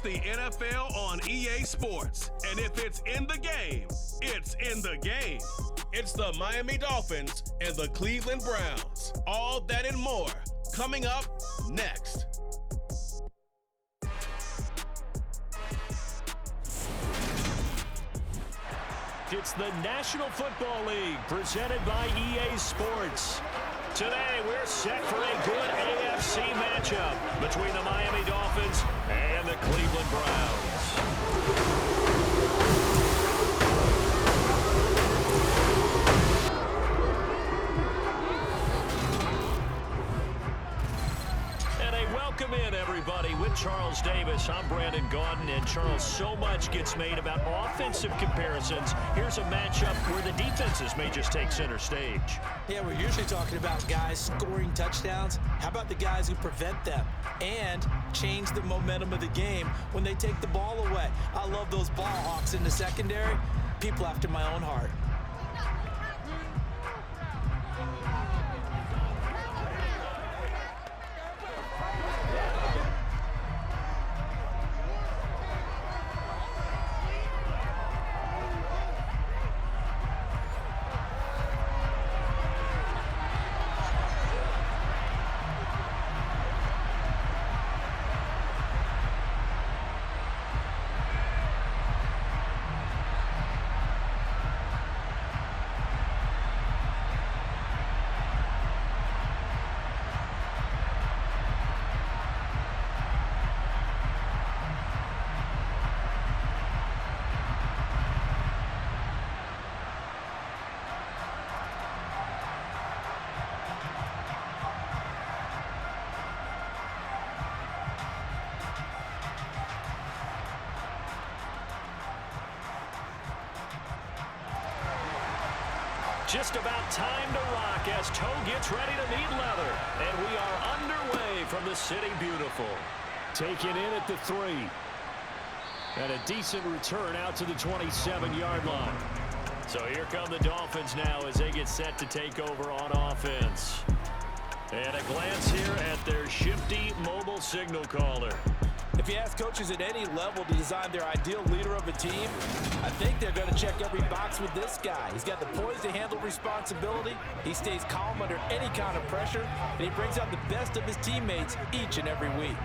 the NFL on EA Sports. And if it's in the game, it's in the game. It's the Miami Dolphins and the Cleveland Browns. All that and more coming up next. It's the National Football League presented by EA Sports. Today, we're set for a good AFC matchup between the Miami Dolphins and the Cleveland Browns. Welcome in, everybody. With Charles Davis, I'm Brandon Gaudin, and Charles, so much gets made about offensive comparisons. Here's a matchup where the defenses may just take center stage. Yeah, we're usually talking about guys scoring touchdowns. How about the guys who prevent them and change the momentum of the game when they take the ball away? I love those ball hawks in the secondary. People after my own heart. Just about time to rock as Toe gets ready to meet leather. And we are underway from the City Beautiful. Taken in at the 3. And a decent return out to the 27-yard line. So here come the Dolphins now as they get set to take over on offense. And a glance here at their shifty mobile signal caller. If you ask coaches at any level to design their ideal leader of a team, I think they're going to check every box with this guy. He's got the poise to handle responsibility. He stays calm under any kind of pressure, and he brings out the best of his teammates each and every week.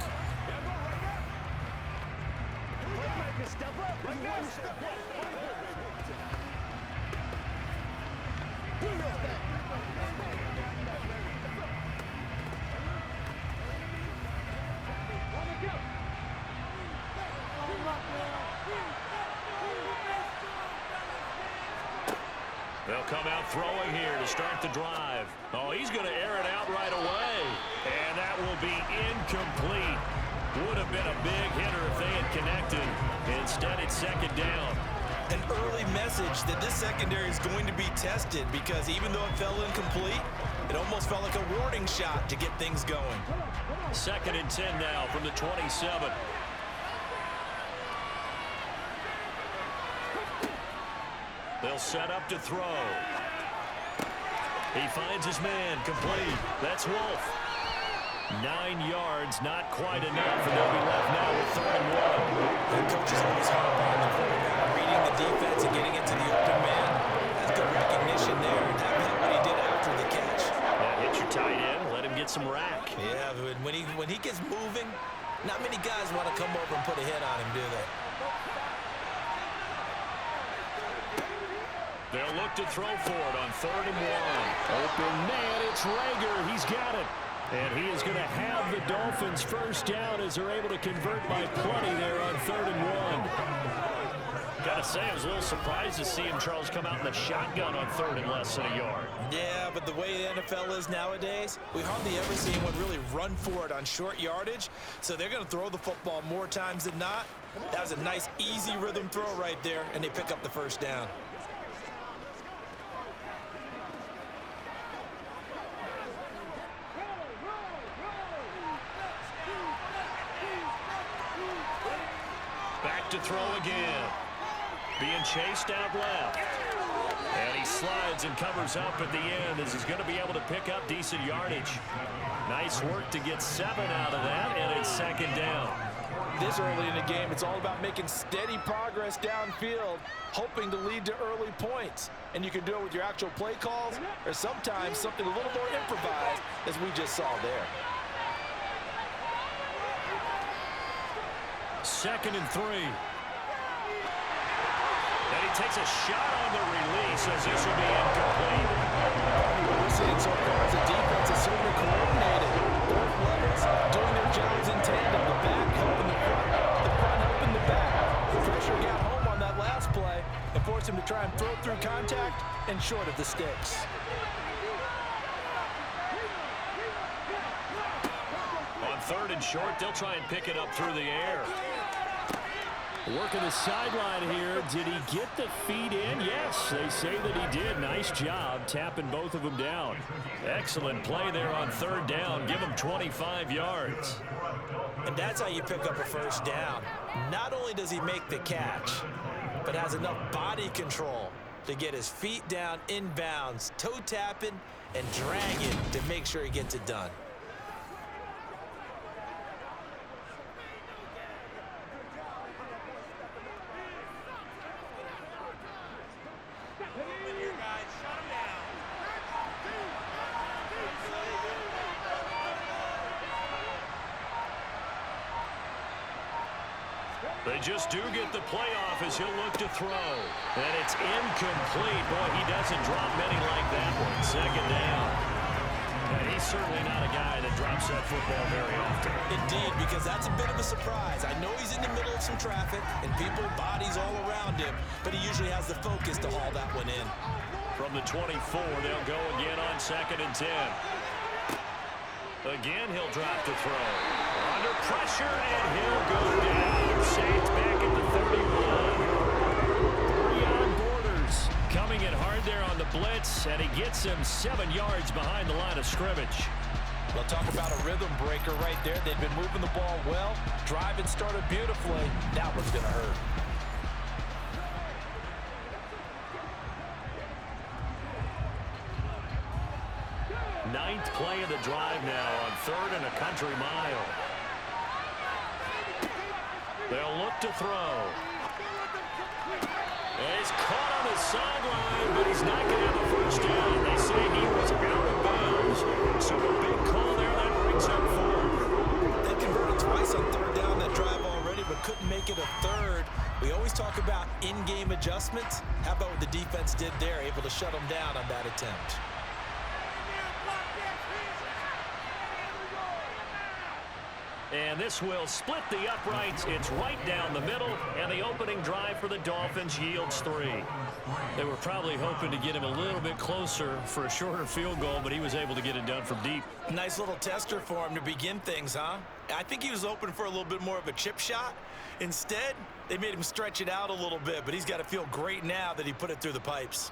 They'll come out throwing here to start the drive. Oh, he's going to air it out right away. And that will be incomplete. Would have been a big hitter if they had connected. Instead, it's second down. An early message that this secondary is going to be tested because even though it fell incomplete, it almost felt like a warning shot to get things going. 2nd and 10 now from the 27. They'll set up to throw. He finds his man, complete. That's Wolf. 9 yards, not quite enough, and they'll be left now with 3rd and 1. The coach is always hard on the quarterback, reading the defense and getting into the open man. That's good recognition there, and that was what he did after the catch. Yeah, hit your tight end, let him get some rack. Yeah, but when he gets moving, not many guys want to come over and put a hit on him, do they? They'll look to throw for it on 3rd and 1. Open man, it's Rager. He's got it. And he is going to have the Dolphins first down as they're able to convert by plenty there on 3rd and 1. Gotta say, I was a little surprised to see him, Charles, come out in the shotgun on 3rd and less than a yard. Yeah, but the way the NFL is nowadays, we hardly ever see anyone really run for it on short yardage. So they're going to throw the football more times than not. That was a nice, easy rhythm throw right there, and they pick up the first down. Back to throw again. Being chased out left. And he slides and covers up at the end as he's going to be able to pick up decent yardage. Nice work to get 7 out of that, and it's 2nd down. This early in the game, it's all about making steady progress downfield, hoping to lead to early points. And you can do it with your actual play calls or sometimes something a little more improvised, as we just saw there. 2nd and 3. And he takes a shot on the release as this will be incomplete. What we're seeing so far is a defense is certainly coordinated. Both levels doing their jobs in tandem. The back helping the front helping the back. The pressure got home on that last play and forced him to try and throw through contact and short of the sticks. On 3rd and short, they'll try and pick it up through the air. Working the sideline here. Did he get the feet in? Yes, they say that he did. Nice job tapping both of them down. Excellent play there on 3rd down. Give him 25 yards. And that's how you pick up a first down. Not only does he make the catch, but has enough body control to get his feet down inbounds, toe tapping, and dragging to make sure he gets it done. They just do get the playoff as he'll look to throw. And it's incomplete. Boy, he doesn't drop many like that one. 2nd down. And he's certainly not a guy that drops that football very often. Indeed, because that's a bit of a surprise. I know he's in the middle of some traffic and people, bodies all around him, but he usually has the focus to haul that one in. From the 24, they'll go again on 2nd and 10. Again, he'll drop to throw. Under pressure, and he'll go down. Saints back at the 31. Beyond Borders coming in hard there on the blitz, and he gets him 7 yards behind the line of scrimmage. Well, talk about a rhythm breaker right there. They've been moving the ball well. Driving started beautifully. That one's going to hurt. Ninth play of the drive now on 3rd and a country mile. They'll look to throw. And he's caught on the sideline, but he's not going to have a first down. They say he was out of bounds. So a big call there that brings up 4th. They converted twice on 3rd down that drive already, but couldn't make it a 3rd. We always talk about in-game adjustments. How about what the defense did there, able to shut them down on that attempt? And this will split the uprights. It's right down the middle, and the opening drive for the Dolphins yields 3. They were probably hoping to get him a little bit closer for a shorter field goal, but he was able to get it done from deep. Nice little tester for him to begin things, huh? I think he was open for a little bit more of a chip shot. Instead, they made him stretch it out a little bit, but he's got to feel great now that he put it through the pipes.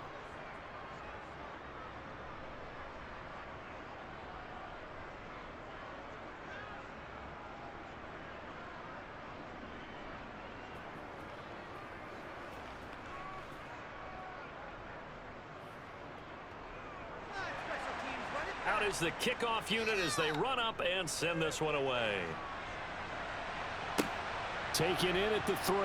Out is the kickoff unit as they run up and send this one away. Taken in at the 3.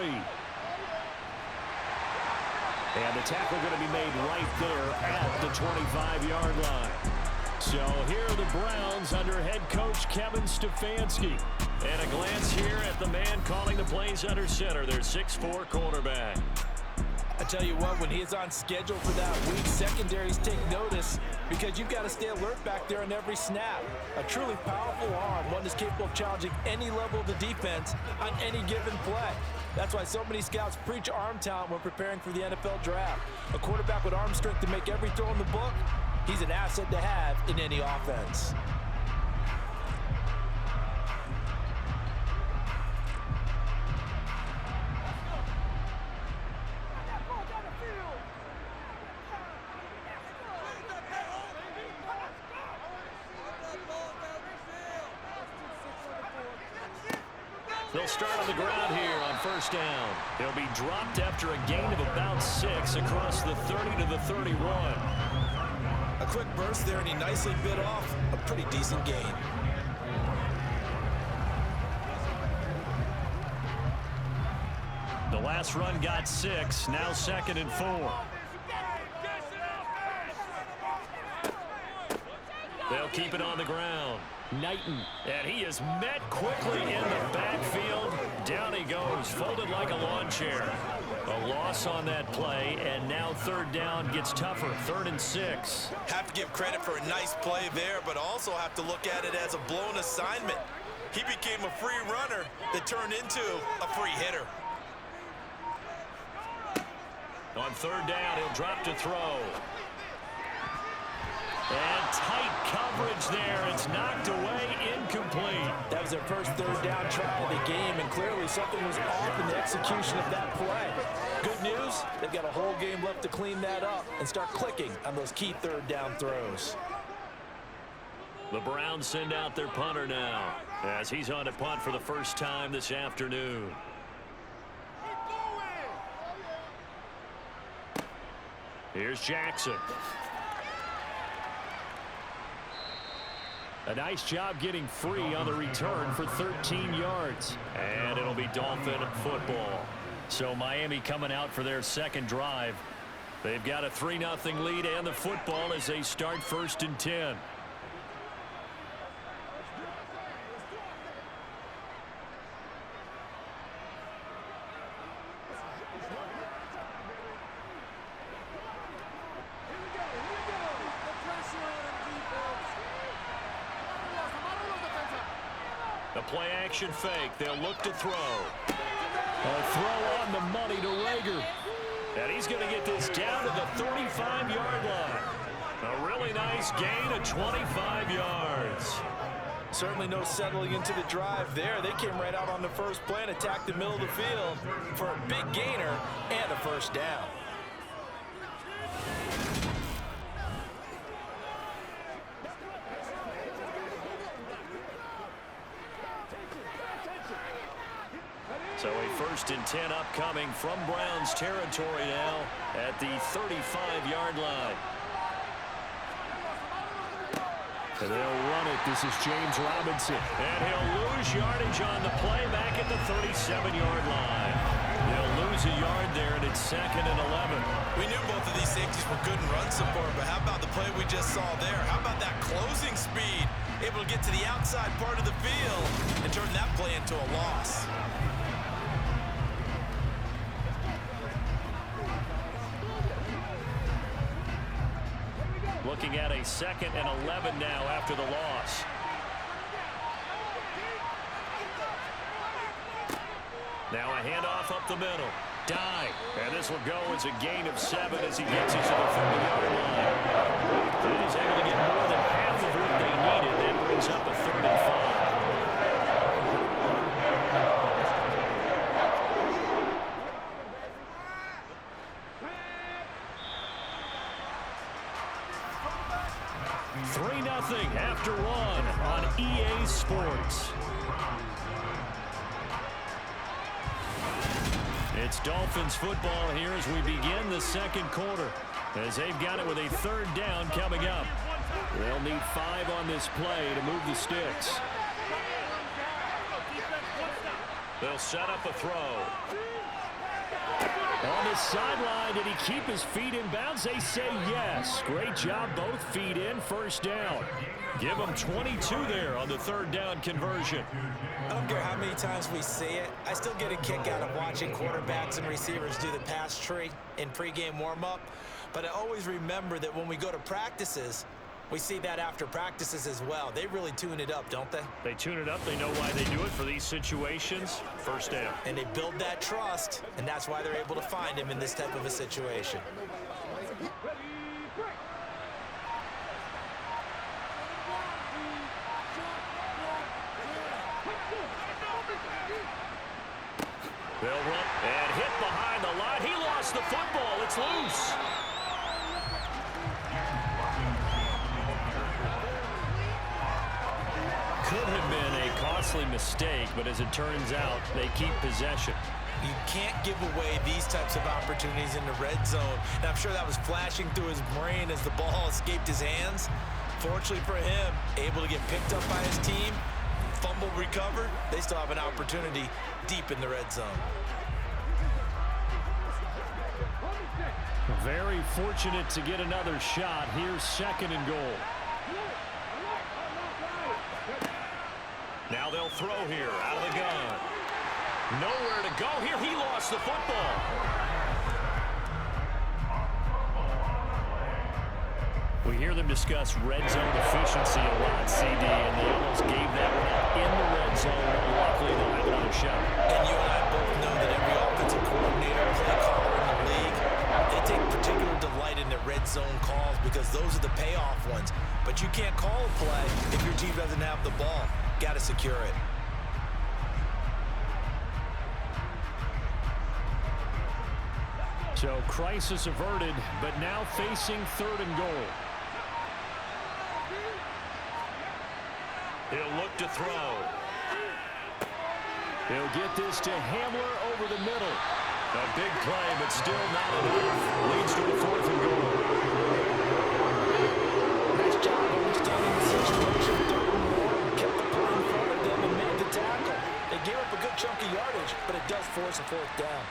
And the tackle going to be made right there at the 25-yard line. So here are the Browns under head coach Kevin Stefanski. And a glance here at the man calling the plays under center, their 6'4" quarterback. I tell you what, when he is on schedule for that week, secondaries take notice because you've got to stay alert back there on every snap. A truly powerful arm, one that's capable of challenging any level of the defense on any given play. That's why so many scouts preach arm talent when preparing for the NFL draft. A quarterback with arm strength to make every throw in the book, he's an asset to have in any offense. They'll start on the ground here on 1st down. They'll be dropped after a gain of about 6 across the 30 to the 31. A quick burst there, and he nicely bit off a pretty decent gain. last run got 6. Now 2nd and 4. They'll keep it on the ground. Knighton, and he is met quickly in the backfield. Down he goes, folded like a lawn chair. A loss on that play, and now 3rd down gets tougher. 3rd and 6. Have to give credit for a nice play there, but also have to look at it as a blown assignment. He became a free runner that turned into a free hitter. On 3rd down, he'll drop to throw. And tight coverage there. It's knocked away, incomplete. That was their first 3rd down try of the game, and clearly something was off in the execution of that play. Good news, they've got a whole game left to clean that up and start clicking on those key 3rd down throws. The Browns send out their punter now as he's on to punt for the first time this afternoon. Here's Jackson. A nice job getting free on the return for 13 yards. And it'll be Dolphin football. So Miami coming out for their 2nd drive. They've got a 3-0 lead and the football as they start 1st and 10. The play action fake. They'll look to throw. A throw on the money to Rager. And he's going to get this down to the 35-yard line. A really nice gain of 25 yards. Certainly no settling into the drive there. They came right out on the first play and attacked the middle of the field for a big gainer and a 1st down. So a 1st and 10 upcoming from Browns territory now at the 35-yard line. And they'll run it. This is James Robinson. And he'll lose yardage on the play back at the 37-yard line. They'll lose a yard there, and it's 2nd and 11. We knew both of these safeties were good in run support, but how about the play we just saw there? How about that closing speed? Able to get to the outside part of the field and turn that play into a loss. Looking at a 2nd and 11 now after the loss. Now a handoff up the middle. Dive. And this will go as a gain of 7 as he gets it to the 30-yard line. And he's able to get more than half of what they needed. That brings up a 3rd and 5. After 1 on EA Sports. It's Dolphins football here as we begin the 2nd quarter. As they've got it with a 3rd down coming up. They'll need 5 on this play to move the sticks. They'll set up a throw. On the sideline, did he keep his feet in bounds? They say yes. Great job, both feet in, 1st down. Give them 22 there on the 3rd down conversion. I don't care how many times we see it. I still get a kick out of watching quarterbacks and receivers do the pass tree in pregame warm-up. But I always remember that when we go to practices, we see that after practices as well. They really tune it up, don't they? They tune it up. They know why they do it for these situations. 1st down. And they build that trust, and that's why they're able to find him in this type of a situation. They'll run and hit behind the line. He lost the football. It's loose. Could have been a costly mistake, but as it turns out, they keep possession. You can't give away these types of opportunities in the red zone. And I'm sure that was flashing through his brain as the ball escaped his hands. Fortunately for him, able to get picked up by his team, fumble recovered. They still have an opportunity deep in the red zone. Very fortunate to get another shot. Here's 2nd and goal. Now they'll throw here out of the gun. Nowhere to go here. He lost the football. We hear them discuss red zone efficiency a lot, CD, and they almost gave that one up in the red zone. Luckily, they'll have another shot. And you and I both know that every offensive coordinator, play caller in the league, they take particular delight in their red zone calls because those are the payoff ones. But you can't call a play if your team doesn't have the ball. Got to secure it. So crisis averted, but now facing 3rd and goal. He'll look to throw. He'll get this to Hamler over the middle. A big play, but still not enough. Leads to a 4th and goal. Nice job understanding the situation. 3rd and 1. Kept the play in front of them and made the tackle. They gave up a good chunk of yardage, but it does force a 4th down.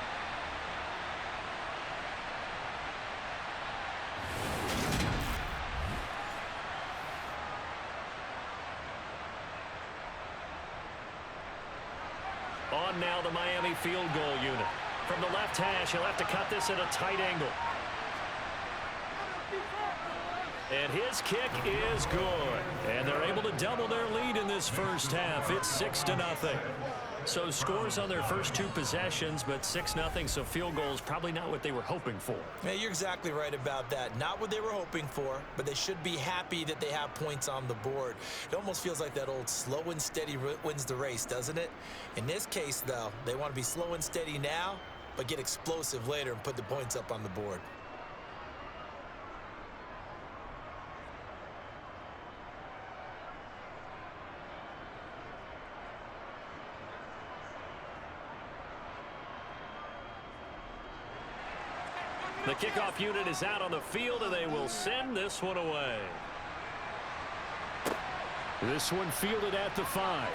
On now the Miami field goal unit. From the left hash, he'll have to cut this at a tight angle. And his kick is good. And they're able to double their lead in this first half. It's 6-0. So scores on their first 2 possessions, but 6-0, so field goal is probably not what they were hoping for. Yeah, you're exactly right about that. Not what they were hoping for, but they should be happy that they have points on the board. It almost feels like that old slow and steady wins the race, doesn't it? In this case, though, they want to be slow and steady now, but get explosive later and put the points up on the board. The kickoff unit is out on the field, and they will send this one away. This one fielded at the 5.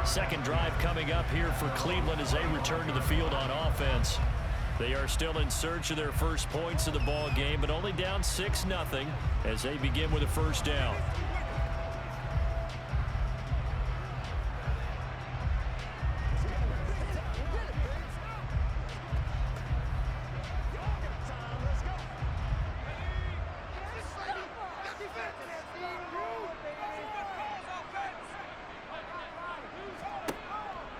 Second drive coming up here for Cleveland as they return to the field on offense. They are still in search of their first points of the ball game, but only down 6-0 as they begin with a 1st down.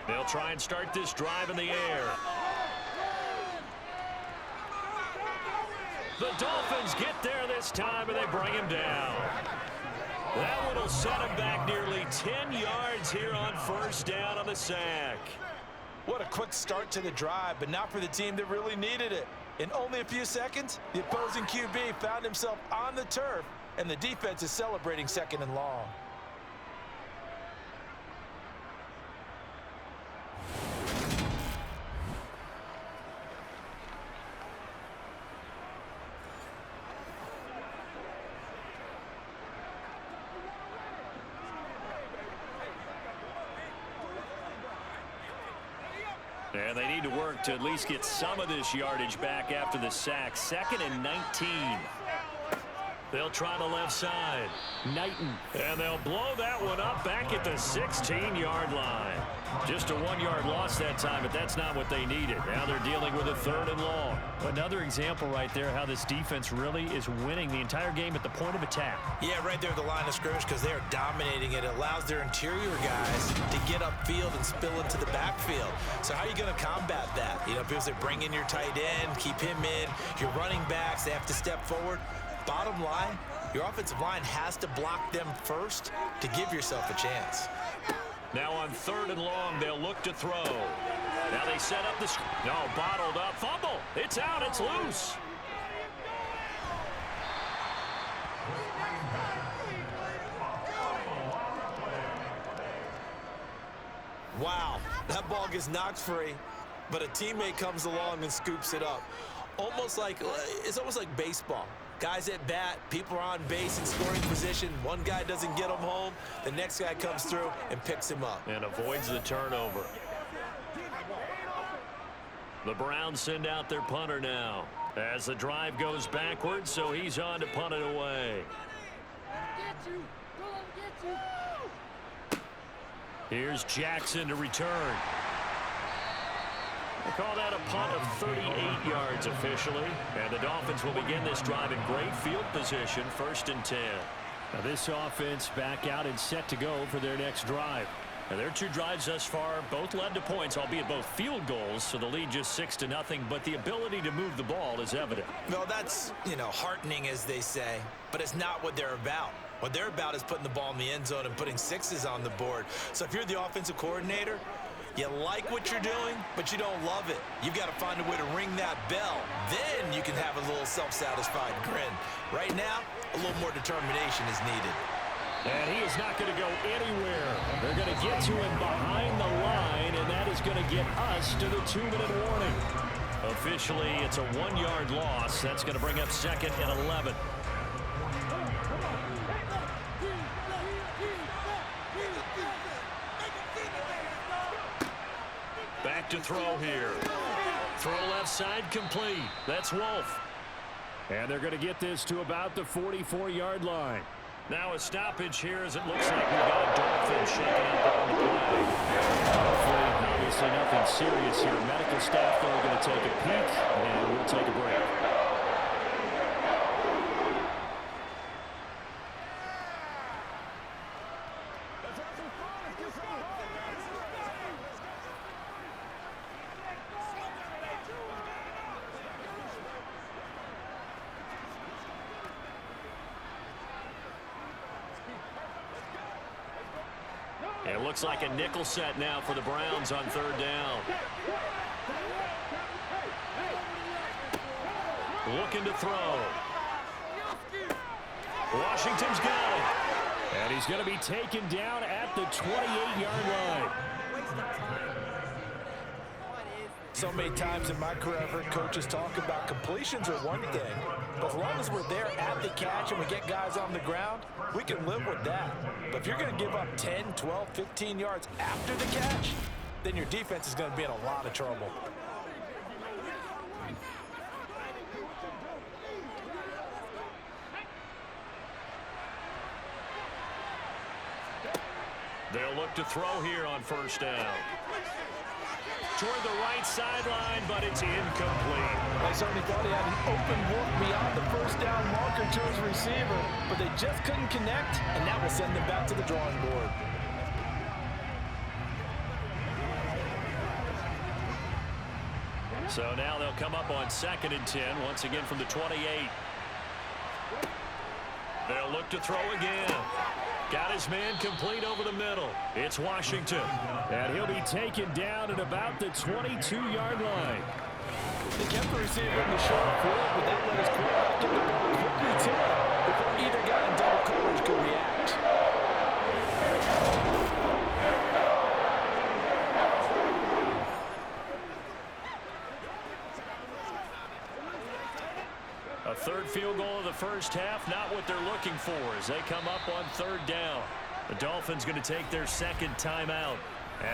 They'll try and start this drive in the air. The Dolphins get there this time, and they bring him down. That one will set him back nearly 10 yards here on 1st down on the sack. What a quick start to the drive, but not for the team that really needed it. In only a few seconds, the opposing QB found himself on the turf, and the defense is celebrating 2nd and long. And they need to work to at least get some of this yardage back after the sack. 2nd and 19. They'll try the left side. Knighton. And they'll blow that one up back at the 16-yard line. Just a 1-yard loss that time, but that's not what they needed. Now they're dealing with a 3rd and long. Another example right there how this defense really is winning the entire game at the point of attack. Yeah, right there at the line of scrimmage because they are dominating it. It allows their interior guys to get upfield and spill into the backfield. So how are you going to combat that? You know, because they bring in your tight end, keep him in. Your running backs, they have to step forward. Bottom line, your offensive line has to block them first to give yourself a chance. Now on 3rd and long, they'll look to throw. Now they set up the... No, bottled up. Fumble. It's out. It's loose. Wow, that ball gets knocked free, but a teammate comes along and scoops it up. It's almost like baseball. Guys at bat, people are on base in scoring position. One guy doesn't get him home. The next guy comes through and picks him up. And avoids the turnover. The Browns send out their punter now as the drive goes backwards, so he's on to punt it away. Here's Jackson to return. They call that a punt of 38 yards officially, and the Dolphins will begin this drive in great field position, 1st and 10. Now this offense back out and set to go for their next drive. Now their 2 drives thus far both led to points, albeit both field goals, so the lead just 6-0, but the ability to move the ball is evident. Well, that's, heartening, as they say, but it's not what they're about. What they're about is putting the ball in the end zone and putting 6s on the board. So if you're the offensive coordinator, you like what you're doing, but you don't love it. You've got to find a way to ring that bell. Then you can have a little self-satisfied grin. Right now, a little more determination is needed. And he is not going to go anywhere. They're going to get to him behind the line, and that is going to get us to the 2-minute warning. Officially, it's a 1-yard loss. That's going to bring up 2nd and 11. Back to throw here. Throw left side complete. That's Wolf. And they're going to get this to about the 44-yard line. Now a stoppage here as it looks like we've got a Dolphin shaking up on the play. Hopefully, obviously nothing serious here. Medical staff, though, are going to take a peek, and we'll take a break. It looks like a nickel set now for the Browns on 3rd down. Looking to throw. Washington's got it. And he's going to be taken down at the 28-yard line. So many times in my career, I've heard coaches talk about completions are one thing, but as long as we're there at the catch and we get guys on the ground, we can live with that. But if you're going to give up 10, 12, 15 yards after the catch, then your defense is going to be in a lot of trouble. They'll look to throw here on 1st down. Toward the right sideline, but it's incomplete. I certainly thought he had an open look beyond the 1st down marker to his receiver, but they just couldn't connect, and that will send them back to the drawing board. So now they'll come up on 2nd and 10, once again from the 28. They'll look to throw again. Got his man complete over the middle. It's Washington. And he'll be taken down at about the 22-yard line. They kept the receiver in the short field, but that let his quarterback get the ball quickly to him before either guy in double coverage could react. A 3rd field goal of the 1st half, not what they're looking for as they come up on 3rd down. The Dolphins going to take their 2nd timeout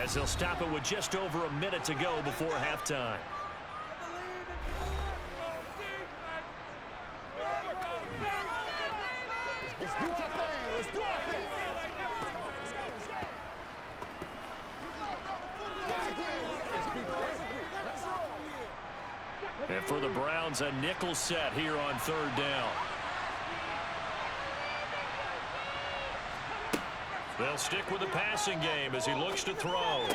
as they'll stop it with just over a minute to go before halftime. And for the Browns, a nickel set here on 3rd down. They'll stick with the passing game as he looks to throw.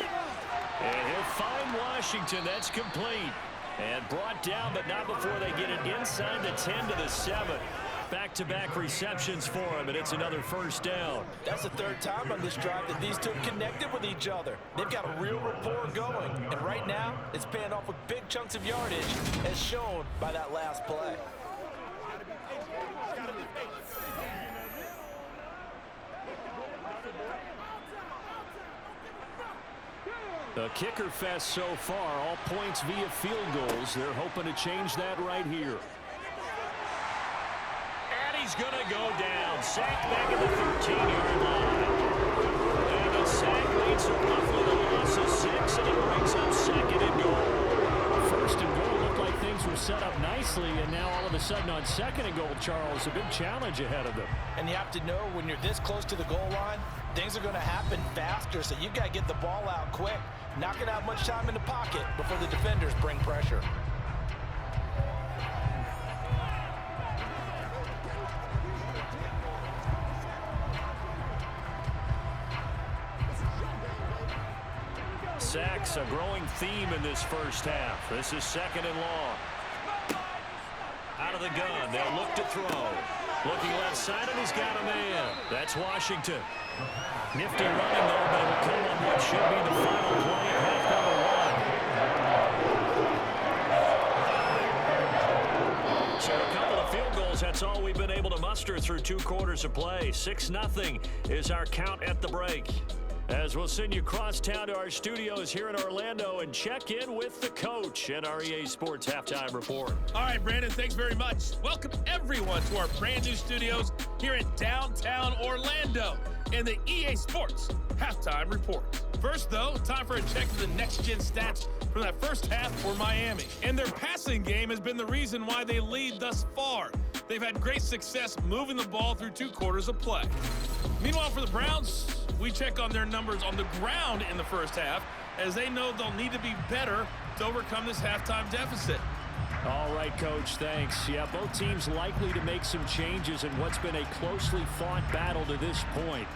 And he'll find Washington. That's complete. And brought down, but not before they get it inside the 10 to the 7. Back-to-back receptions for him, and it's another 1st down. That's the 3rd time on this drive that these two have connected with each other. They've got a real rapport going, and right now it's paying off with big chunks of yardage, as shown by that last play. The kicker fest so far, all points via field goals. They're hoping to change that right here. He's going to go down. Sacked back at the 13-yard line. And the sack leads to roughly the loss of 6, and it brings up 2nd and goal. Things were set up nicely, and now all of a sudden on 2nd and goal, Charles, a big challenge ahead of them. And you have to know when you're this close to the goal line, things are going to happen faster, so you've got to get the ball out quick. Not going to have much time in the pocket before the defenders bring pressure. Sacks, a growing theme in this first half. This is 2nd and long. Out of the gun, they'll look to throw. Looking left side, and he's got a man. That's Washington. Nifty running, though, but it'll come on what should be the final play of half number 1. So a couple of field goals, that's all we've been able to muster through 2 quarters of play. 6-0 is our count at the break. As we'll send you across town to our studios here in Orlando and check in with the coach at our EA Sports Halftime Report. All right, Brandon, thanks very much. Welcome, everyone, to our brand new studios here in downtown Orlando and the EA Sports Halftime Report. First, though, time for a check of the next-gen stats from that first half for Miami. And their passing game has been the reason why they lead thus far. They've had great success moving the ball through 2 quarters of play. Meanwhile, for the Browns, we check on their numbers on the ground in the first half, as they know they'll need to be better to overcome this halftime deficit. All right, Coach, thanks. Yeah, both teams likely to make some changes in what's been a closely fought battle to this point.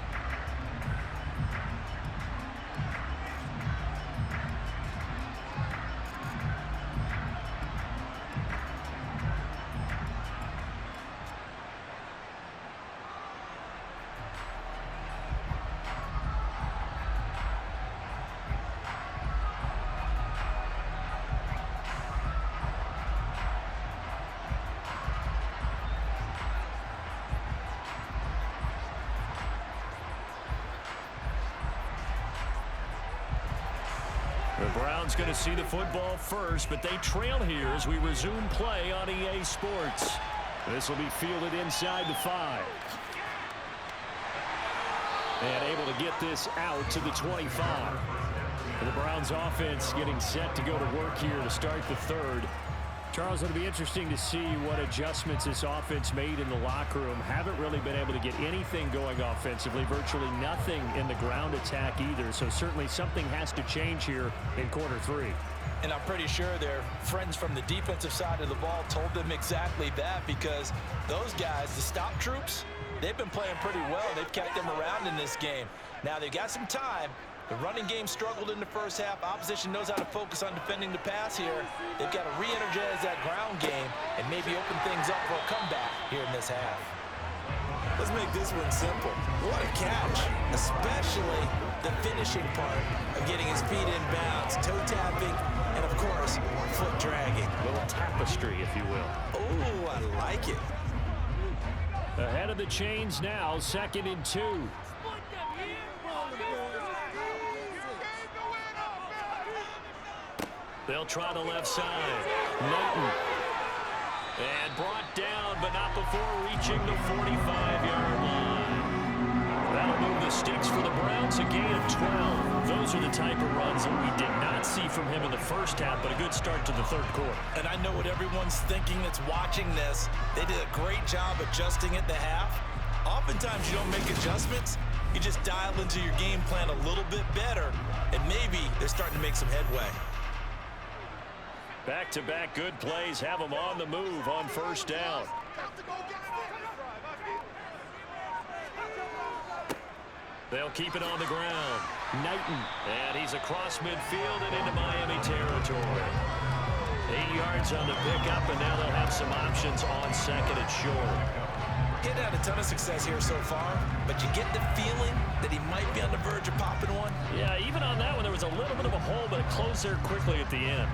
The Browns going to see the football first, but they trail here as we resume play on EA Sports. This will be fielded inside the 5. And able to get this out to the 25. The Browns offense getting set to go to work here to start the 3rd. Charles, it'll be interesting to see what adjustments this offense made in the locker room. Haven't really been able to get anything going offensively, virtually nothing in the ground attack either. So certainly something has to change here in quarter 3. And I'm pretty sure their friends from the defensive side of the ball told them exactly that, because those guys, the stop troops, they've been playing pretty well. They've kept them around in this game. Now they've got some time. The running game struggled in the first half. Opposition knows how to focus on defending the pass here. They've got to re-energize that ground game and maybe open things up for a comeback here in this half. Let's make this one simple. What a catch, especially the finishing part of getting his feet in bounds, toe tapping, and of course, foot dragging. A little tapestry, if you will. Oh, I like it. Ahead of the chains now, 2nd and 2. They'll try the left side. Knighton. And brought down, but not before reaching the 45-yard line. That'll move the sticks for the Browns, a gain of 12. Those are the type of runs that we did not see from him in the first half, but a good start to the 3rd quarter. And I know what everyone's thinking that's watching this. They did a great job adjusting at the half. Oftentimes you don't make adjustments. You just dial into your game plan a little bit better, and maybe they're starting to make some headway. Back-to-back good plays have them on the move on 1st down. They'll keep it on the ground. Knighton. And he's across midfield and into Miami territory. 8 yards on the pickup, and now they'll have some options on 2nd and short. He's had a ton of success here so far, but you get the feeling that he might be on the verge of popping one. Yeah, even on that one, there was a little bit of a hole, but it closed there quickly at the end.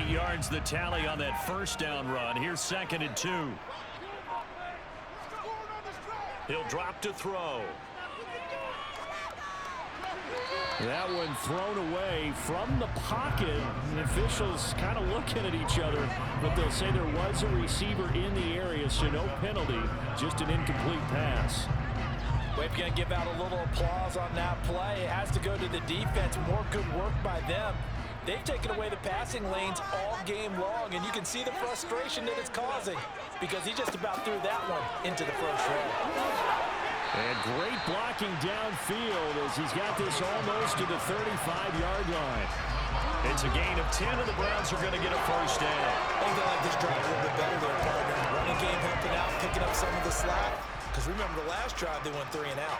Yards the tally on that 1st down run. Here's 2nd and 2. He'll drop to throw. That one thrown away from the pocket. The officials kind of looking at each other, but they'll say there was a receiver in the area, so no penalty, just an incomplete pass. Well, if you're going to give out a little applause on that play, it has to go to the defense. More good work by them. They've taken away the passing lanes all game long, and you can see the frustration that it's causing because he just about threw that one into the first row. And great blocking downfield as he's got this almost to the 35-yard line. It's a gain of 10, and the Browns are going to get a first down. I think they like this drive a little bit better there, partner. Running game helping out, picking up some of the slack. Because remember, the last drive, they went 3 and out.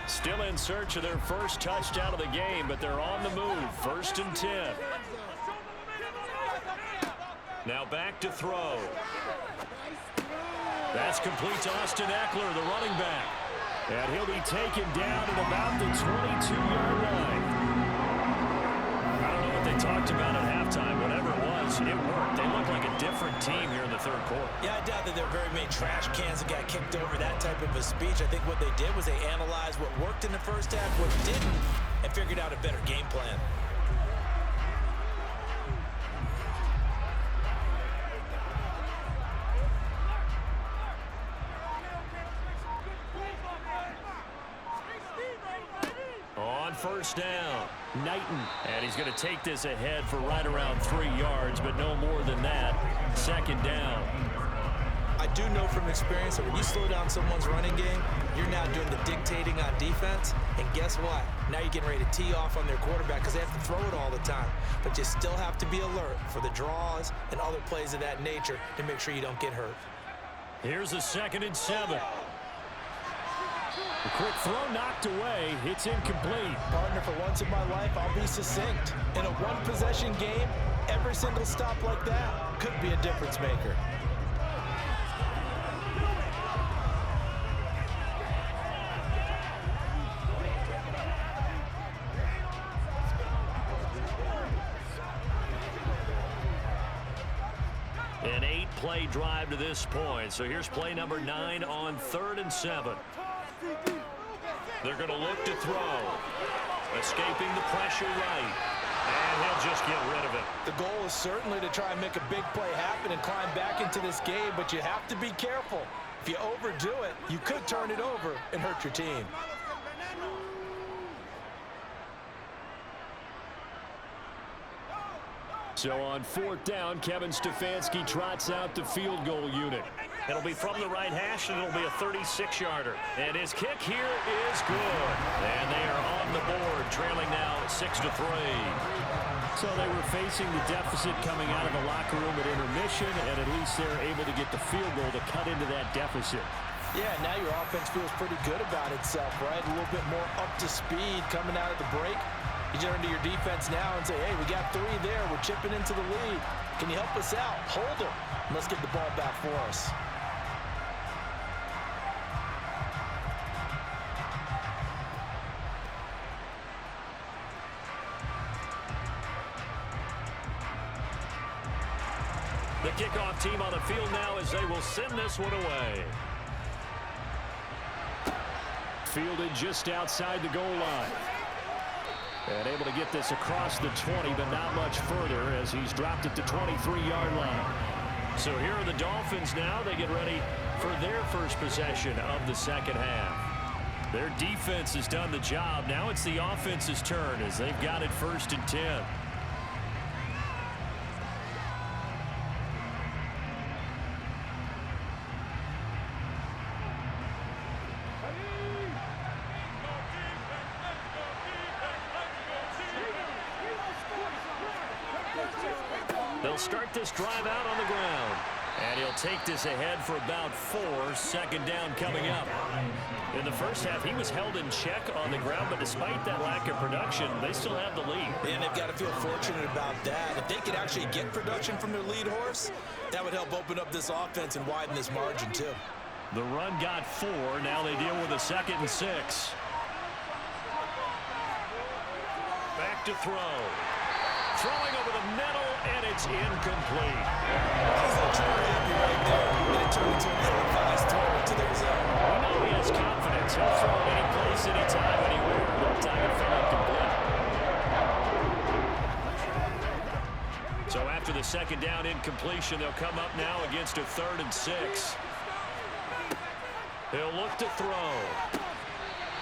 Still in search of their first touchdown of the game, but they're on the move. 1st and 10. Now back to throw. That's complete to Austin Eckler, the running back. And he'll be taken down at about the 22-yard line. I don't know what they talked about at halftime. Whatever it was, it worked. They look like a different team here in the third quarter. Yeah, I doubt that there are very many trash cans that got kicked over, that type of a speech. I think what they did was they analyzed what worked in the first half, what didn't, and figured out a better game plan. On first down, Knighton, and he's going to take this ahead for right around 3 yards, but no more than that. 2nd down. I do know from experience that when you slow down someone's running game, you're now doing the dictating on defense, and guess what? Now you're getting ready to tee off on their quarterback because they have to throw it all the time. But you still have to be alert for the draws and other plays of that nature to make sure you don't get hurt. Here's a 2nd and 7. A quick throw knocked away. It's incomplete. Partner, for once in my life, I'll be succinct. In a one-possession game, every single stop like that could be a difference maker. An 8-play drive to this point. So here's play number 9 on 3rd and 7. They're going to look to throw. Escaping the pressure right. And he'll just get rid of it. The goal is certainly to try and make a big play happen and climb back into this game, but you have to be careful. If you overdo it, you could turn it over and hurt your team. So on 4th down, Kevin Stefanski trots out the field goal unit. It'll be from the right hash, and it'll be a 36-yarder. And his kick here is good. And they are on the board, trailing now 6-3. So they were facing the deficit coming out of the locker room at intermission, and at least they're able to get the field goal to cut into that deficit. Yeah, now your offense feels pretty good about itself, right? A little bit more up to speed coming out of the break. You turn to your defense now and say, hey, we got 3 there. We're chipping into the lead. Can you help us out? Hold them. Let's get the ball back for us. The kickoff team on the field now as they will send this one away. Fielded just outside the goal line. And able to get this across the 20, but not much further as he's dropped it to 23-yard line. So here are the Dolphins now. They get ready for their first possession of the second half. Their defense has done the job. Now it's the offense's turn as they've got it 1st and 10. They'll start this drive out on the ground. And he'll take this ahead for about 4. Second down coming up. In the first half, he was held in check on the ground, but despite that lack of production, they still have the lead. And they've got to feel fortunate about that. If they could actually get production from their lead horse, that would help open up this offense and widen this margin too. The run got 4. Now they deal with a 2nd and 6. Back to throw. Throwing over the middle, and it's incomplete. He's a true happy right there. And it turned into an ill-advised throw into their zone. We know he has confidence. He'll throw it any place, anytime, anywhere. That time it fell incomplete. So after the 2nd down incompletion, they'll come up now against a 3rd and 6. He'll look to throw.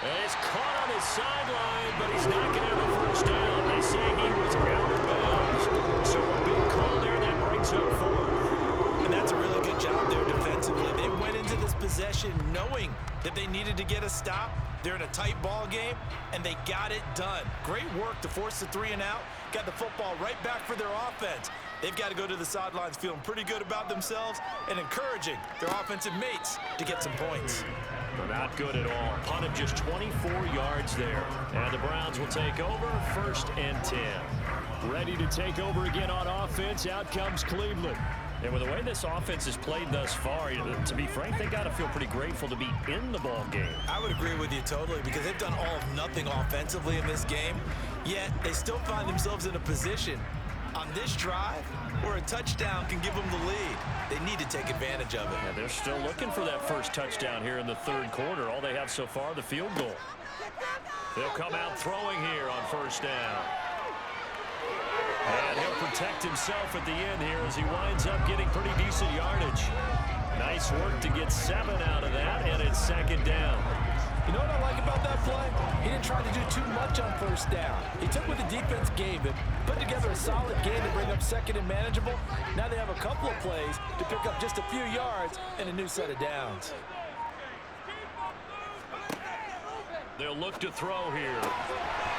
And he's caught on his sideline, but he's not going to have a first down. They say he was out of bounds. So a big call there that brings up 4th. And that's a really good job there defensively. They went into this possession knowing that they needed to get a stop. They're in a tight ball game, and they got it done. Great work to force the 3 and out. Got the football right back for their offense. They've got to go to the sidelines feeling pretty good about themselves and encouraging their offensive mates to get some points. But not good at all. Punt of just 24 yards there. And the Browns will take over 1st and 10. Ready to take over again on offense. Out comes Cleveland. And with the way this offense has played thus far, to be frank, they got to feel pretty grateful to be in the ball game. I would agree with you totally because they've done all of nothing offensively in this game, yet they still find themselves in a position on this drive where a touchdown can give them the lead. They need to take advantage of it. And they're still looking for that first touchdown here in the 3rd quarter. All they have so far, the field goal. They'll come out throwing here on 1st down. And he'll protect himself at the end here as he winds up getting pretty decent yardage. Nice work to get 7 out of that, and it's 2nd down. You know what I like about that play? He didn't try to do too much on 1st down. He took what the defense gave him, put together a solid game to bring up 2nd and manageable. Now they have a couple of plays to pick up just a few yards and a new set of downs. They'll look to throw here.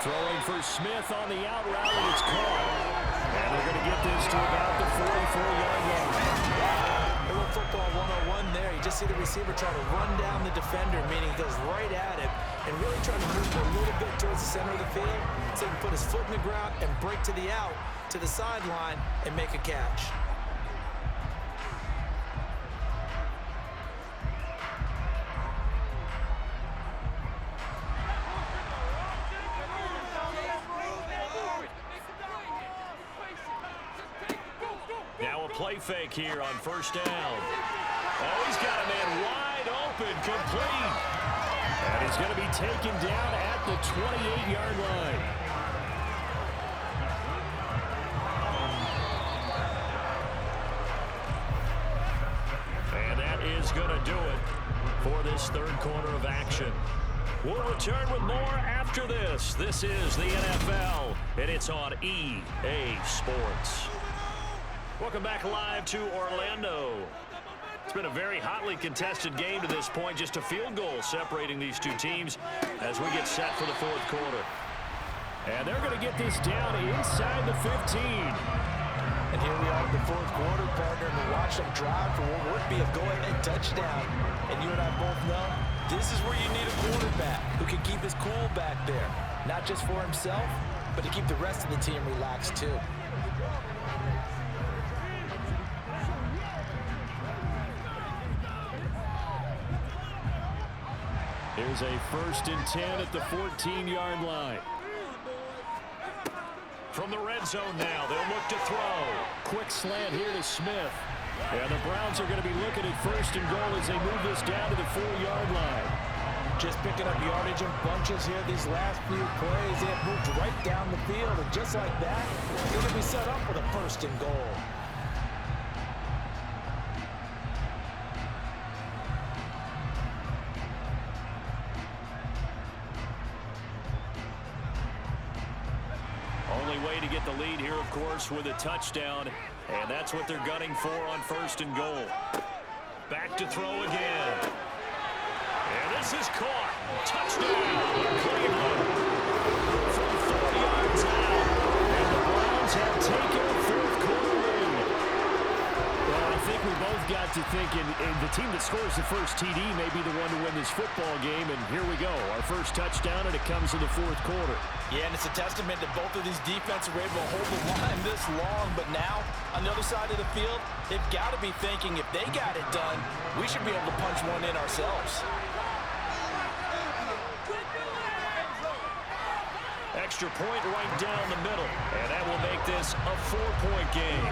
Throwing for Smith on the out route, and it's caught. And they're going to get this to about the 44-yard line. A little football 101 there. You just see the receiver try to run down the defender, meaning he goes right at him and really trying to move a little bit towards the center of the field so he can put his foot in the ground and break to the out, to the sideline, and make a catch. Now a play fake here on 1st down. Oh, he's got a man wide open, complete. And he's going to be taken down at the 28-yard line. And that is going to do it for this 3rd quarter of action. We'll return with more after this. This is the NFL, and it's on EA Sports. Welcome back live to Orlando. It's been a very hotly contested game to this point. Just a field goal separating these two teams as we get set for the 4th quarter. And they're going to get this down inside the 15. And here we are in the 4th quarter, partner, and we watch them drive for what would be a go-ahead touchdown. And you and I both know this is where you need a quarterback who can keep his cool back there. Not just for himself, but to keep the rest of the team relaxed too. Here's a 1st and 10 at the 14-yard line. From the red zone now, they'll look to throw. Quick slant here to Smith. And the Browns are going to be looking at 1st and goal as they move this down to the 4-yard line. Just picking up yardage in bunches here these last few plays. They have moved right down the field, and just like that, they're going to be set up with a 1st and goal. Only way to get the lead here, of course, with a touchdown. And that's what they're gunning for on 1st and goal. Back to throw again. And this is caught. Touchdown, Cleveland. From 4 yards out. And the Browns have taken a 4th quarter lead. Well, I think we we both got to thinking the team that scores the first TD may be the one to win this football game, and here we go. Our first touchdown, and it comes in the fourth quarter. Yeah, and it's a testament that both of these defenses were able to hold the line this long, but now, on the other side of the field, they've got to be thinking if they got it done, we should be able to punch one in ourselves. Extra point right down the middle, and that will make this a 4-point game.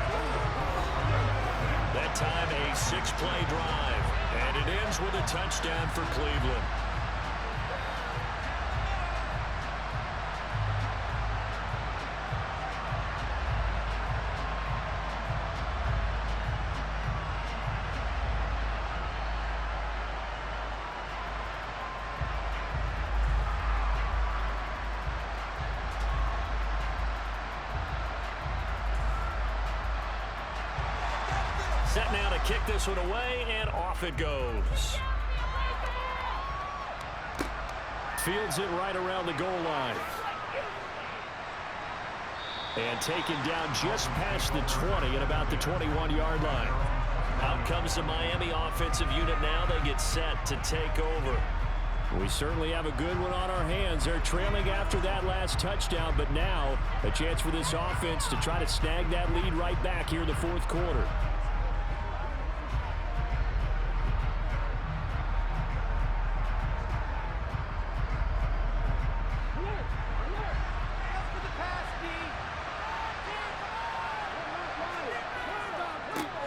That time a 6-play drive, and it ends with a touchdown for Cleveland. Set now to kick this one away, and off it goes. Fields it right around the goal line. And taken down just past the 20 at about the 21-yard line. Out comes the Miami offensive unit now. They get set to take over. We certainly have a good one on our hands. They're trailing after that last touchdown, but now a chance for this offense to try to snag that lead right back here in the fourth quarter.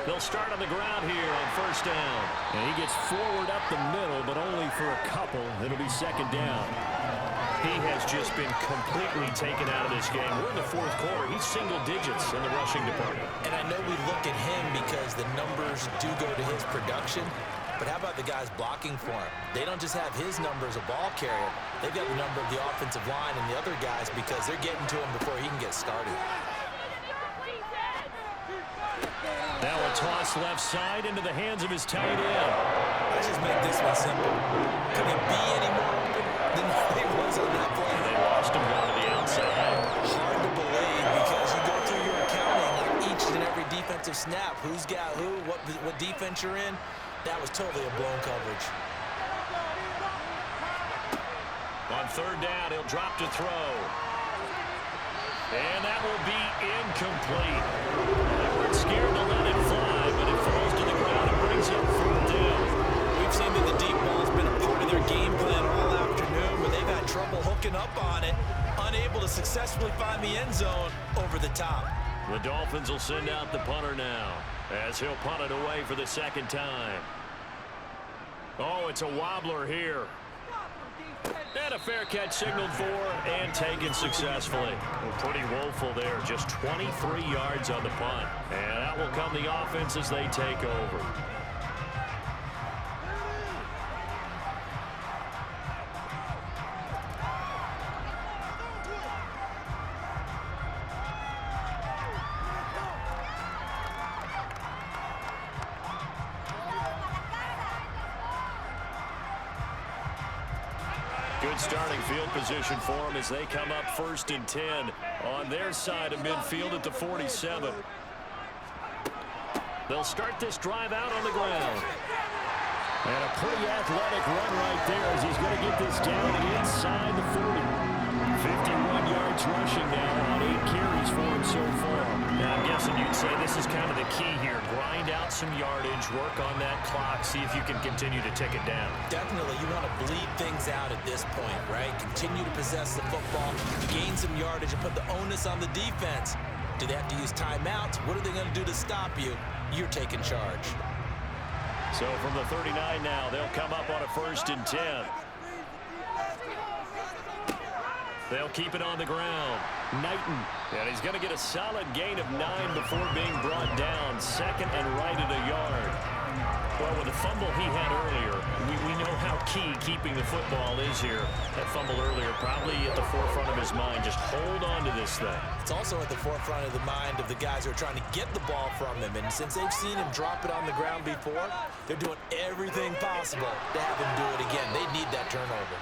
They'll start on the ground here on first down. And he gets forward up the middle, but only for a couple. It'll be second down. He has just been completely taken out of this game. We're in the fourth quarter. He's single digits in the rushing department. And I know we look at him because the numbers do go to his production. But how about the guys blocking for him? They don't just have his number as a ball carrier. They've got the number of the offensive line and the other guys because they're getting to him before he can get started. Now a toss left side into the hands of his tight end. Let's just make this one simple. Could he be any more open than he was on that play? They lost him going to the outside. Hard to believe because you go through your accounting each and every defensive snap. Who's got who, what defense you're in. That was totally a blown coverage. On third down, he'll drop to throw. And that will be incomplete. They weren't scared to let it fly, but it falls to the ground and brings up fourth down. We've seen that the deep ball has been a part of their game plan all afternoon, but they've had trouble hooking up on it, unable to successfully find the end zone over the top. The Dolphins will send out the punter now, as he'll punt it away for the second time. Oh, it's a wobbler here. And a fair catch signaled for and taken successfully. Well, pretty woeful there. Just 23 yards on the punt. And out will come the offense as they take over. Good starting field position for them as they come up 1st and 10 on their side of midfield at the 47. They'll start this drive out on the ground. And a pretty athletic run right there as he's going to get this down inside the 40. 51 yards rushing now on 8 carries for him so far. Now, I'm guessing you'd say this is kind of the key here. Grind out some yardage, work on that clock, see if you can continue to tick it down. Definitely, you want to bleed things out at this point, right? Continue to possess the football, gain some yardage, and put the onus on the defense. Do they have to use timeouts? What are they going to do to stop you? You're taking charge. So from the 39 now, they'll come up on a 1st and 10. They'll keep it on the ground. Knighton. And he's going to get a solid gain of 9 before being brought down. Second and right at a yard. Well, with the fumble he had earlier, we know how key keeping the football is here. That fumble earlier probably at the forefront of his mind. Just hold on to this thing. It's also at the forefront of the mind of the guys who are trying to get the ball from him. And since they've seen him drop it on the ground before, they're doing everything possible to have him do it again. They need that turnover.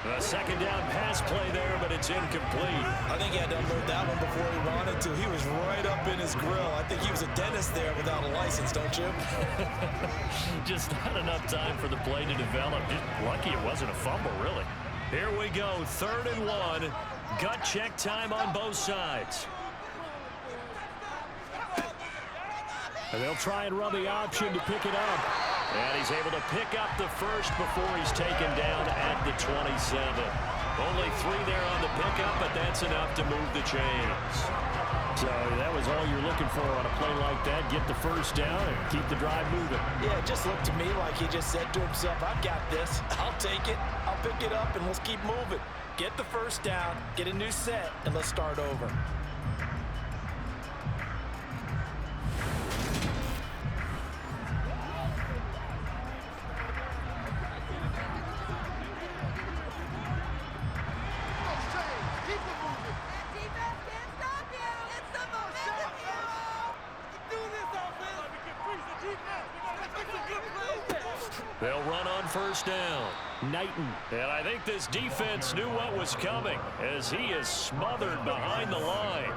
A second down pass play there, but it's incomplete. I think he had to unload that one before he wanted to. He was right up in his grill. I think he was a dentist there without a license, don't you? Just not enough time for the play to develop. Just lucky it wasn't a fumble, really. Here we go, 3rd and 1. Gut check time on both sides. And they'll try and run the option to pick it up. And he's able to pick up the first before he's taken down at the 27. Only 3 there on the pickup, but that's enough to move the chains. So that was all you're looking for on a play like that. Get the first down and keep the drive moving. Yeah, it just looked to me like he just said to himself, I've got this. I'll take it. I'll pick it up, and let's keep moving. Get the first down, get a new set, and let's start over. They'll run on first down. Knighton. And I think this defense knew what was coming as he is smothered behind the line.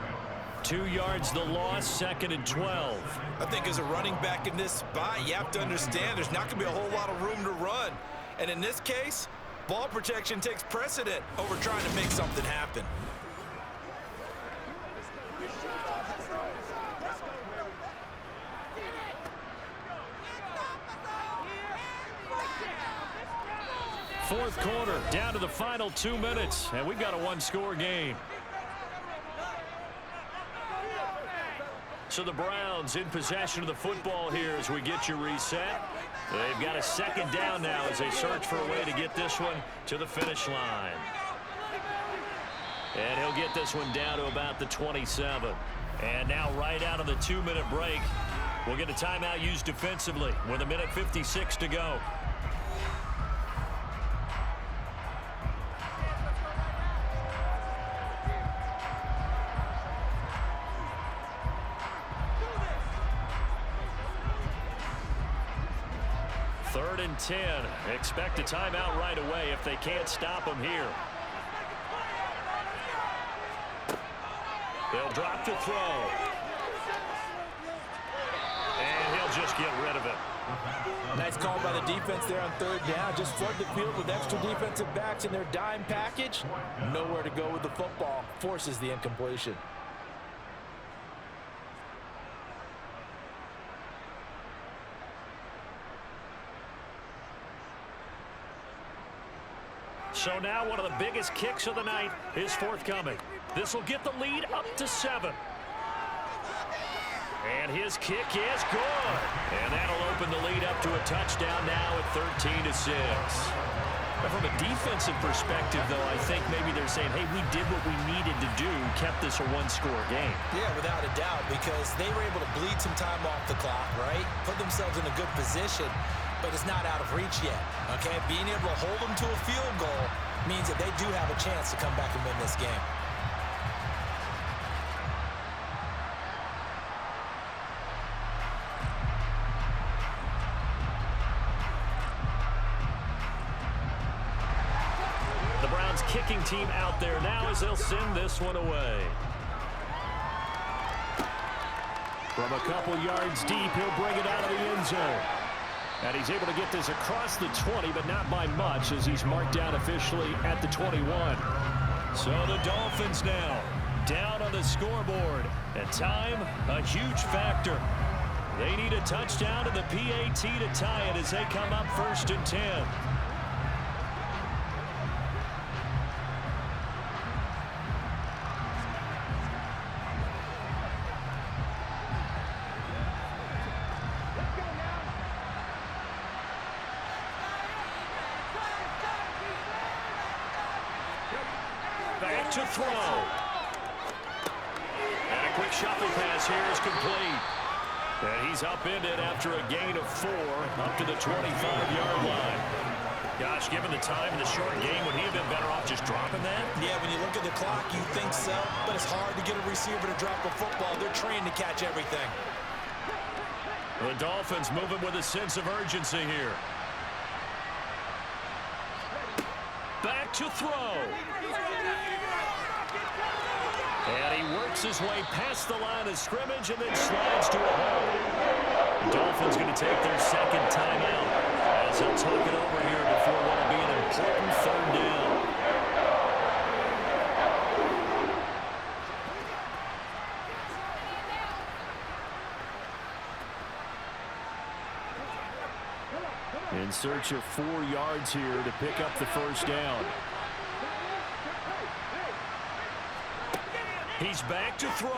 2 yards the loss, 2nd and 12. I think as a running back in this spot, you have to understand there's not going to be a whole lot of room to run. And in this case, ball protection takes precedent over trying to make something happen. Fourth quarter, down to the final 2 minutes, and we've got a 1-score game. So the Browns in possession of the football here as we get you reset. They've got a second down now as they search for a way to get this one to the finish line. And he'll get this one down to about the 27. And now right out of the 2-minute break, we'll get a timeout used defensively with 1:56 to go. Third and 10. Expect a timeout right away if they can't stop him here. They'll drop to throw. And he'll just get rid of it. Nice call by the defense there on 3rd down. Just flood the field with extra defensive backs in their dime package. Nowhere to go with the football. Forces the incompletion. So now one of the biggest kicks of the night is forthcoming. This will get the lead up to 7. And his kick is good. And that'll open the lead up to a touchdown now at 13-6. From a defensive perspective, though, I think maybe they're saying, hey, we did what we needed to do, kept this a 1-score game. Yeah, without a doubt, because they were able to bleed some time off the clock, right? Put themselves in a good position, but it's not out of reach yet, okay? Being able to hold them to a field goal means that they do have a chance to come back and win this game. The Browns kicking team out there now as they'll send this one away. From a couple yards deep, he'll bring it out of the end zone. And he's able to get this across the 20, but not by much as he's marked down officially at the 21. So the Dolphins now down on the scoreboard. And time, a huge factor. They need a touchdown and the PAT to tie it as they come up 1st and 10. Back to throw. And a quick shuffle pass here is complete. And he's upended after a gain of 4 up to the 25-yard line. Gosh, given the time in the short game, would he have been better off just dropping that? Yeah, when you look at the clock, you think so. But it's hard to get a receiver to drop a football. They're trained to catch everything. The Dolphins moving with a sense of urgency here. back to throw. And he works his way past the line of scrimmage and then slides to a hole. The Dolphins going to take their second timeout as they'll talk it over here before what will be an important third down. In search of 4 yards here to pick up the first down. He's back to throw.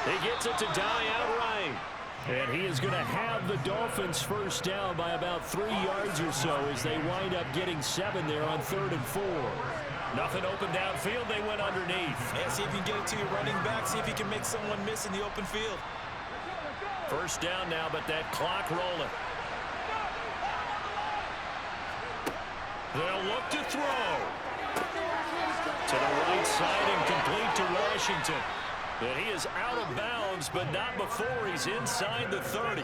He gets it to die outright. And he is going to have the Dolphins first down by about 3 yards or so as they wind up getting 7 there on 3rd and 4. Nothing open downfield. They went underneath. Yeah, see if you can get it to your running back. See if you can make someone miss in the open field. First down now, but that clock rolling. They'll look to throw. To the right side and complete to Washington. And he is out of bounds, but not before he's inside the 30.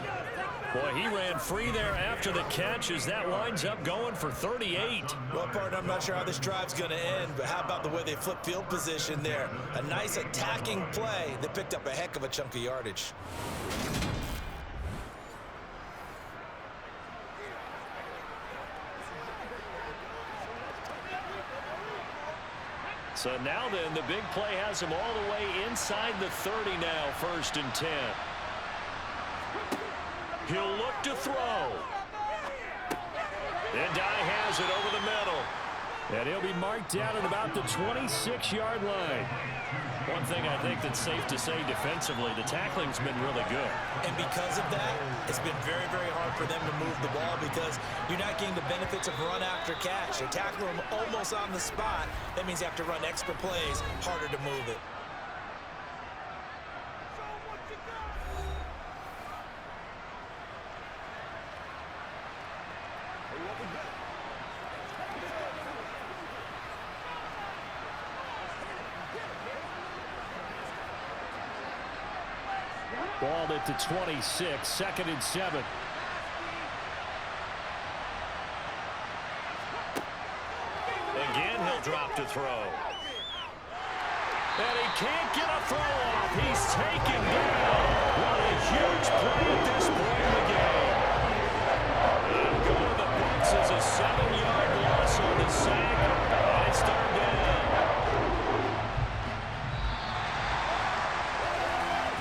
Boy, he ran free there after the catch as that winds up going for 38. Well, partner, I'm not sure how this drive's going to end, but how about the way they flip field position there? A nice attacking play that picked up a heck of a chunk of yardage. So now then, the big play has him all the way inside the 30 now, 1st and 10. He'll look to throw. And Dye has it over the middle. And he'll be marked down at about the 26-yard line. One thing I think that's safe to say defensively, the tackling's been really good. And because of that, it's been very, very hard for them to move the ball because you're not getting the benefits of run after catch. They tackle them almost on the spot. That means you have to run extra plays, harder to move it. Ball at the 26, 2nd and 7. Again, he'll drop to throw. And he can't get a throw off. He's taken down. What a huge play at this point in the game. And go to the books as a 7-yard loss on the sack. And it's 3rd down.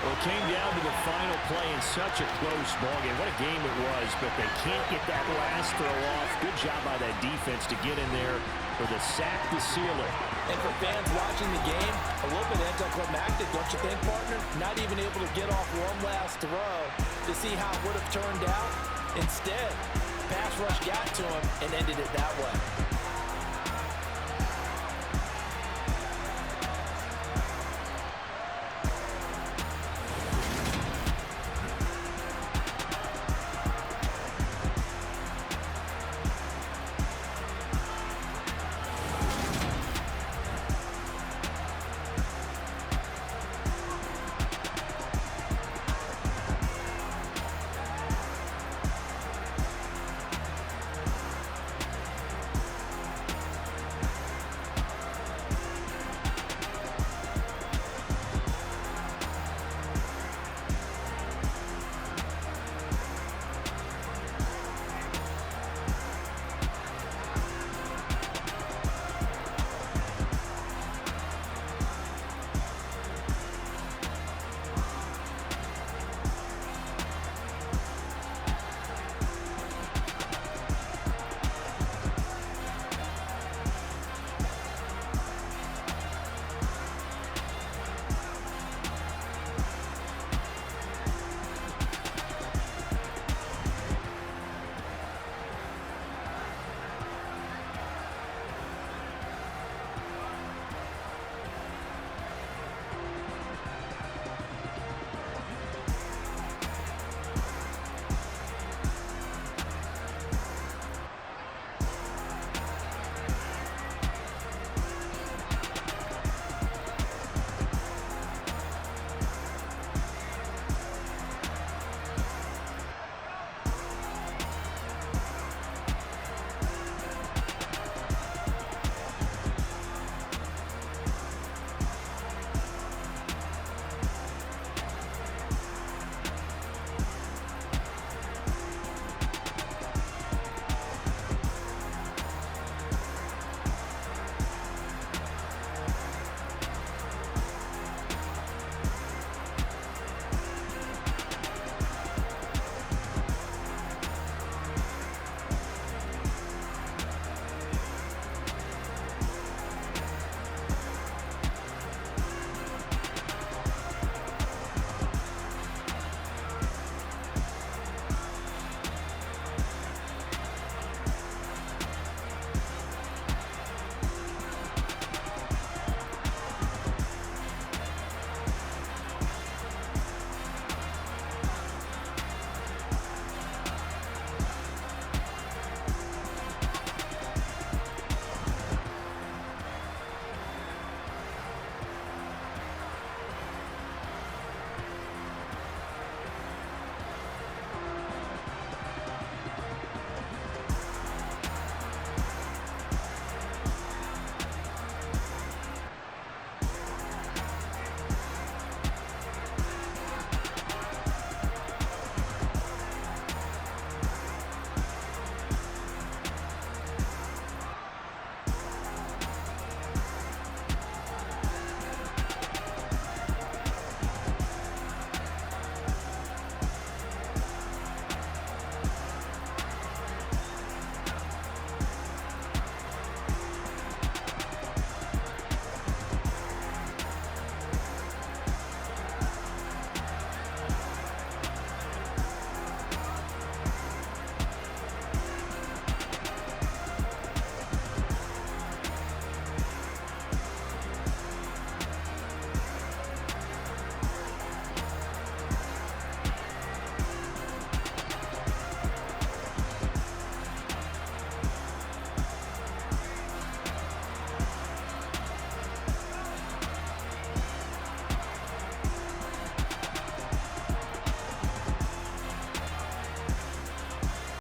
Well, it came down to the final play in such a close ballgame. What a game it was, but they can't get that last throw off. Good job by that defense to get in there for the sack to seal it. And for fans watching the game, a little bit anticlimactic, don't you think, partner? Not even able to get off one last throw to see how it would have turned out. Instead, pass rush got to him and ended it that way.